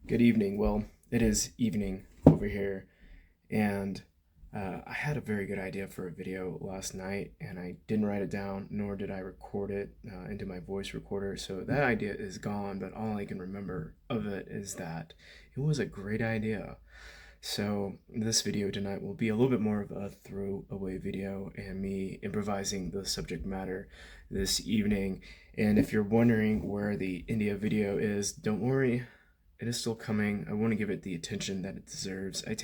Good evening. Well, it is evening over here, and I had a very good idea for a video last night, and I didn't write it down, nor did I record it into my voice recorder. So that idea is gone, but all I can remember of it is that it was a great idea. So this video tonight will be a little bit more of a throwaway video and me improvising the subject matter this evening. And if you're wondering where the India video is, don't worry, it is still coming. I want to give it the attention that it deserves. I'm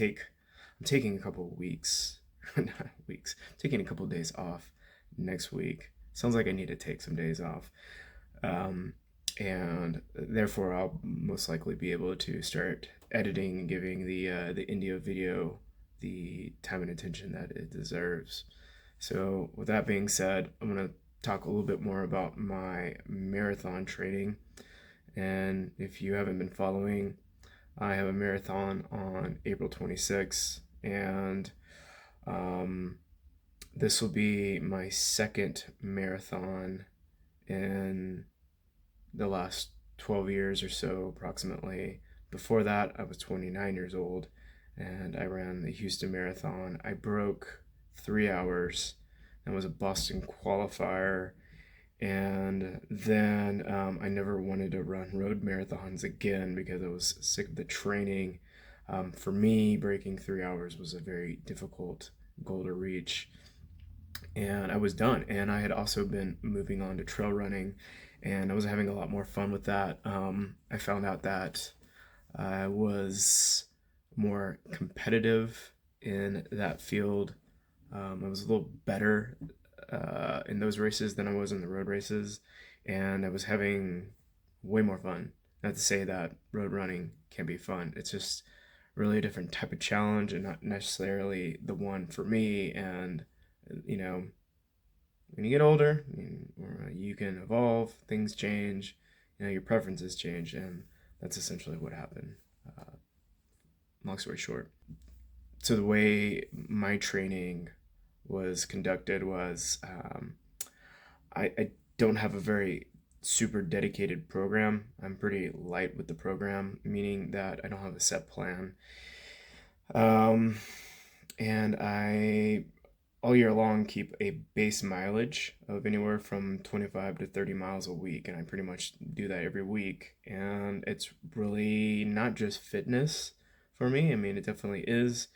taking a couple of weeks, not weeks, I'm taking a couple of days off next week. Sounds like I need to take some days off. Um, and therefore I'll most likely be able to start editing and giving the India video the time and attention that it deserves. So with that being said, I'm gonna talk a little bit more about my marathon training. And if you haven't been following, I have a marathon on April 26th, and um, this will be my second marathon in the last 12 years or so, approximately. Before that, I was 29 years old and I ran the Houston Marathon. I broke 3 hours and was a Boston qualifier. And then I never wanted to run road marathons again because I was sick of the training. For me, breaking 3 hours was a very difficult goal to reach, and I was done. And I had also been moving on to trail running, and I was having a lot more fun with that. I found out that I was more competitive in that field. I was a little better in those races than I was in the road races, and I was having way more fun. Not to say that road running can be fun, it's just really a different type of challenge and not necessarily the one for me. And you know, when you get older, you can evolve, things change, your preferences change, and that's essentially what happened. Uh, Long story short. So the way my training was conducted was I don't have a very super dedicated program. I'm pretty light with the program, meaning that I don't have a set plan. Um, and I all year long keep a base mileage of anywhere from 25 to 30 miles a week, and I pretty much do that every week. And it's really not just fitness for me. I mean, it definitely is.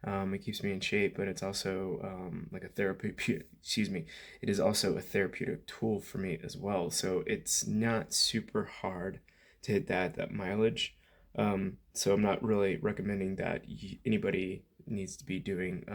It keeps me in shape, but it's also like a therapy. Excuse me. It is also a therapeutic tool for me as well. So it's not super hard to hit that mileage. So I'm not really recommending that anybody needs to be doing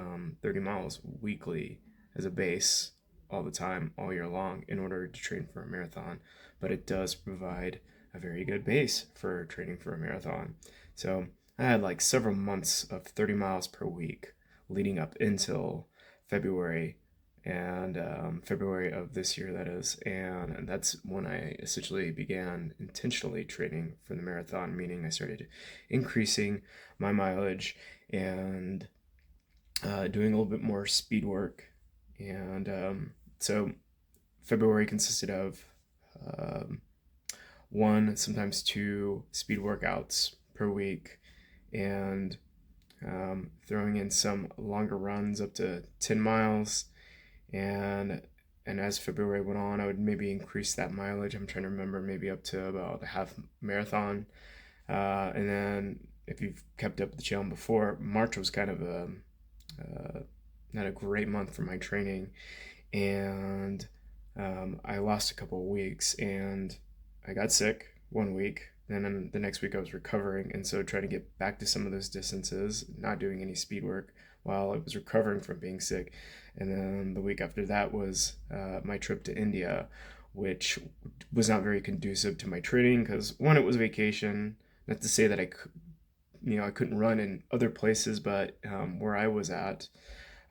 30 miles weekly as a base all the time, all year long, in order to train for a marathon. But it does provide a very good base for training for a marathon. So I had like several months of 30 miles per week leading up until February and February of this year, that is. And that's when I essentially began intentionally training for the marathon, meaning I started increasing my mileage and doing a little bit more speed work. And so February consisted of um, one, sometimes two speed workouts per week, and throwing in some longer runs up to 10 miles. And as February went on, I would maybe increase that mileage. I'm trying to remember, maybe up to about a half marathon. And then if you've kept up with the channel before, March was kind of uh, not a great month for my training, and I lost a couple of weeks, and I got sick 1 week. And then the next week I was recovering, and so trying to get back to some of those distances, not doing any speed work while I was recovering from being sick. And then the week after that was my trip to India, which was not very conducive to my training because one, it was vacation. Not to say that I couldn't run in other places, but where I was at,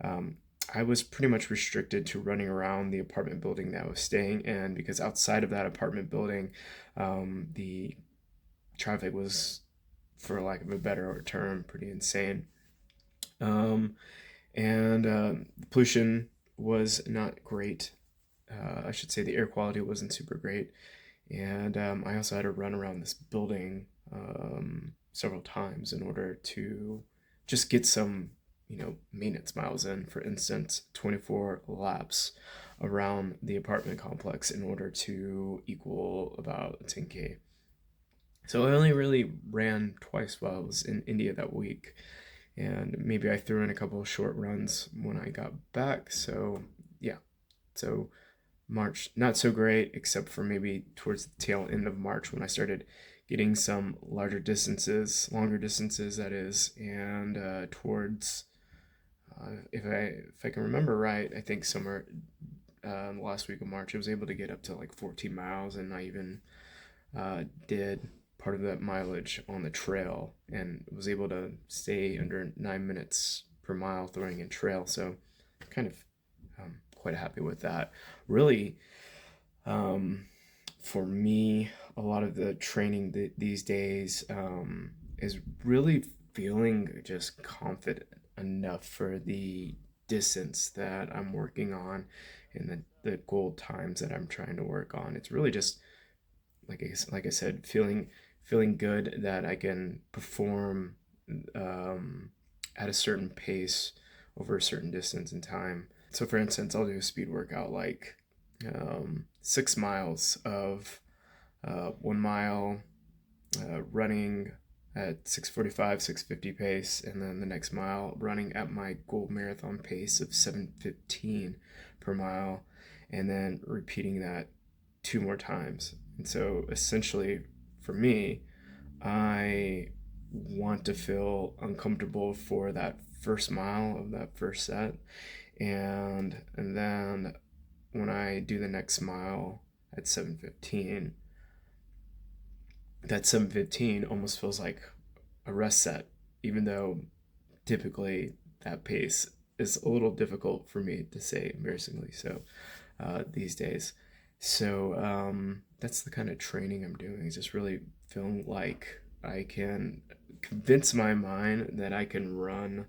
um, I was pretty much restricted to running around the apartment building that I was staying in, because outside of that apartment building, the traffic was, for lack of a better term, pretty insane. Um, and The pollution was not great. I should say the air quality wasn't super great. And I also had to run around this building several times in order to just get some, maintenance miles in. For instance, 24 laps around the apartment complex in order to equal about 10K. So I only really ran twice while I was in India that week, and maybe I threw in a couple of short runs when I got back. So yeah, so March not so great, except for maybe towards the tail end of March when I started getting some longer distances, that is, and towards if I can remember right, I think somewhere the last week of March, I was able to get up to like 14 miles, and I even did part of that mileage on the trail and was able to stay under 9 minutes per mile throwing in trail. So kind of quite happy with that. Really, for me, a lot of the training these days is really feeling just confident enough for the distance that I'm working on and the goal times that I'm trying to work on. It's really just like I said, feeling good that I can perform um, at a certain pace over a certain distance in time. So, for instance, I'll do a speed workout like 6 miles of 1 mile running at 6:45, 6:50 pace, and then the next mile running at my goal marathon pace of 7:15 per mile, and then repeating that 2 more times. And so essentially, for me, I want to feel uncomfortable for that first mile of that first set, and then when I do the next mile at 7:15, that 7:15 almost feels like a rest set, even though typically that pace is a little difficult for me to say, embarrassingly so, these days. So that's the kind of training I'm doing, is just really feeling like I can convince my mind that I can run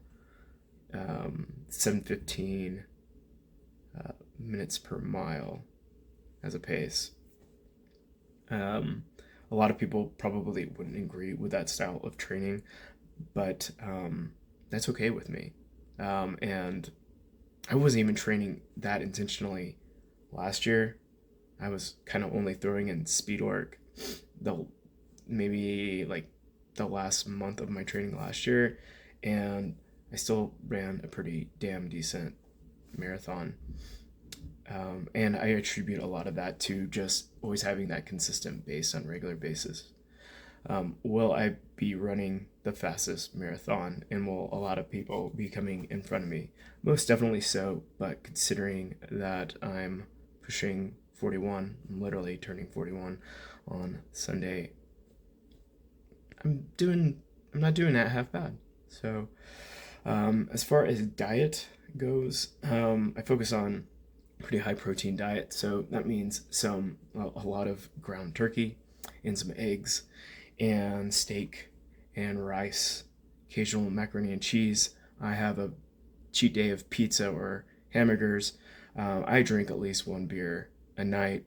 7:15 minutes per mile as a pace. Um, a lot of people probably wouldn't agree with that style of training, but that's okay with me. And I wasn't even training that intentionally last year. I was kind of only throwing in speed work the maybe like the last month of my training last year, and I still ran a pretty damn decent marathon. And I attribute a lot of that to just always having that consistent base on a regular basis. Will I be running the fastest marathon, and will a lot of people be coming in front of me? Most definitely so, but considering that I'm pushing 41, I'm literally turning 41 on Sunday, I'm not doing that half bad. So, as far as diet goes, I focus on pretty high protein diet. So that means a lot of ground turkey and some eggs and steak and rice, occasional macaroni and cheese. I have a cheat day of pizza or hamburgers. I drink at least one beer a night.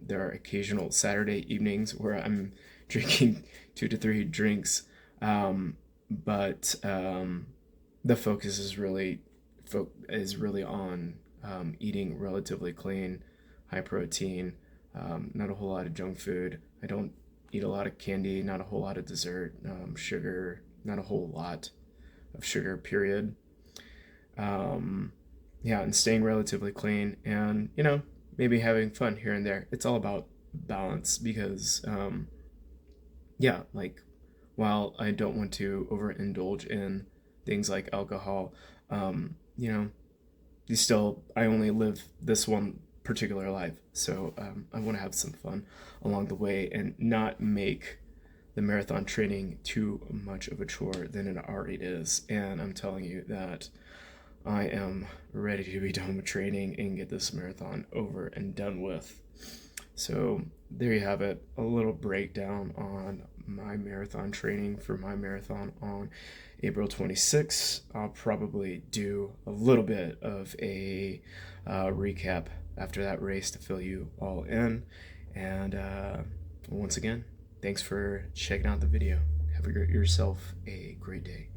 There are occasional Saturday evenings where I'm drinking 2 to 3 drinks, but the focus is really on eating relatively clean, high protein, not a whole lot of junk food. I don't eat a lot of candy, not a whole lot of dessert, sugar, not a whole lot of sugar, period. Um, yeah, and staying relatively clean, and maybe having fun here and there. It's all about balance because, yeah, like while I don't want to overindulge in things like alcohol, um, you know, I only live this one particular life, so I want to have some fun along the way and not make the marathon training too much of a chore than it already is. And I'm telling you that I am ready to be done with training and get this marathon over and done with. So there you have it, a little breakdown on my marathon training for my marathon on April 26th. I'll probably do a little bit of a recap after that race to fill you all in. And once again, thanks for checking out the video. Have yourself a great day.